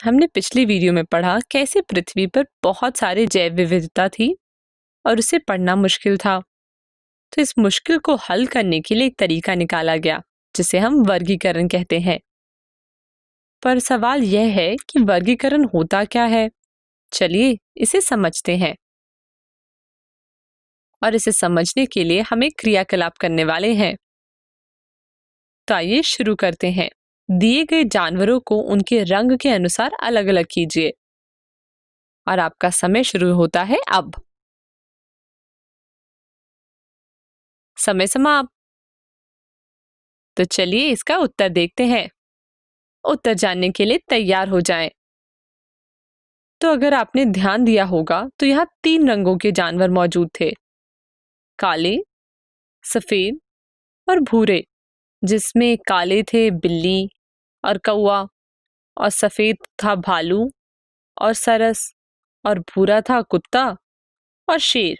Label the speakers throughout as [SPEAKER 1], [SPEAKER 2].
[SPEAKER 1] हमने पिछली वीडियो में पढ़ा कैसे पृथ्वी पर बहुत सारे जैव विविधता थी और उसे पढ़ना मुश्किल था। तो इस मुश्किल को हल करने के लिए एक तरीका निकाला गया जिसे हम वर्गीकरण कहते हैं। पर सवाल यह है कि वर्गीकरण होता क्या है। चलिए इसे समझते हैं। और इसे समझने के लिए हम एक क्रियाकलाप करने वाले हैं। तो आइए शुरू करते हैं। दिए गए जानवरों को उनके रंग के अनुसार अलग अलग कीजिए और आपका समय शुरू होता है अब। समय समाप्त। तो चलिए इसका उत्तर देखते हैं। उत्तर जानने के लिए तैयार हो जाएं। तो अगर आपने ध्यान दिया होगा तो यहाँ 3 रंगों के जानवर मौजूद थे, काले, सफेद और भूरे, जिसमें काले थे बिल्ली और कौवा और सफेद था भालू और सरस और भूरा था कुत्ता और शेर।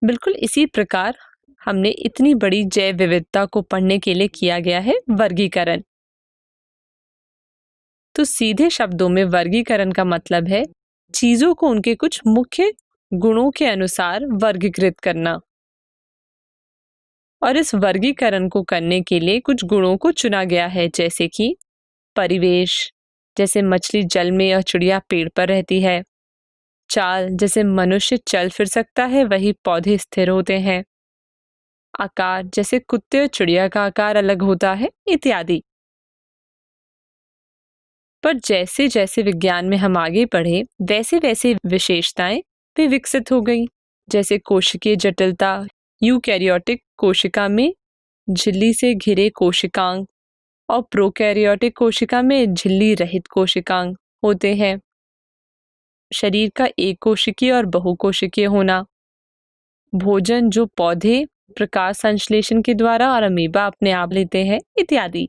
[SPEAKER 1] बिल्कुल इसी प्रकार हमने इतनी बड़ी जैव विविधता को पढ़ने के लिए किया गया है वर्गीकरण। तो सीधे शब्दों में वर्गीकरण का मतलब है चीजों को उनके कुछ मुख्य गुणों के अनुसार वर्गीकृत करना। और इस वर्गीकरण को करने के लिए कुछ गुणों को चुना गया है, जैसे कि परिवेश, जैसे मछली जल में और चिड़िया पेड़ पर रहती है। चाल, जैसे मनुष्य चल फिर सकता है वही पौधे स्थिर होते हैं। आकार, जैसे कुत्ते और चिड़िया का आकार अलग होता है, इत्यादि। पर जैसे जैसे विज्ञान में हम आगे बढ़े वैसे वैसे विशेषताएं भी विकसित हो गई, जैसे कोशिकीय जटिलता। यूकैरियोटिक कोशिका में झिल्ली से घिरे कोशिकांग और प्रोकैरियोटिक कोशिका में झिल्ली रहित कोशिकांग होते हैं। शरीर का एक कोशिकीय और बहुकोशिकीय होना। भोजन जो पौधे प्रकाश संश्लेषण के द्वारा और अमीबा अपने आप लेते हैं, इत्यादि।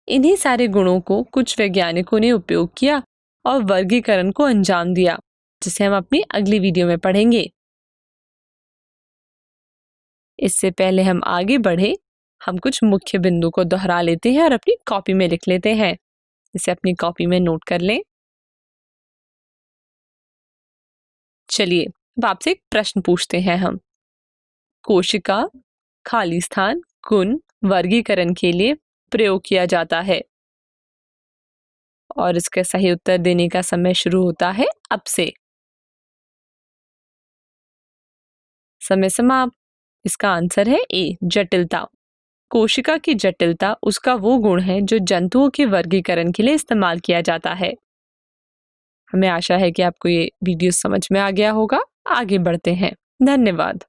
[SPEAKER 1] इन्हीं सारे गुणों को कुछ वैज्ञानिकों ने उपयोग किया और वर्गीकरण को अंजाम दिया, जिसे हम अपनी अगली वीडियो में पढ़ेंगे। इससे पहले हम आगे बढ़े, हम कुछ मुख्य बिंदु को दोहरा लेते हैं और अपनी कॉपी में लिख लेते हैं। इसे अपनी कॉपी में नोट कर लें। चलिए अब आपसे एक प्रश्न पूछते हैं हम। कोशिका, खाली स्थान, गुण वर्गीकरण के लिए प्रयोग किया जाता है और इसका सही उत्तर देने का समय शुरू होता है अब से। समय समाप्त। इसका आंसर है ए, जटिलता। कोशिका की जटिलता उसका वो गुण है जो जंतुओं के वर्गीकरण के लिए इस्तेमाल किया जाता है। हमें आशा है कि आपको ये वीडियो समझ में आ गया होगा। आगे बढ़ते हैं। धन्यवाद।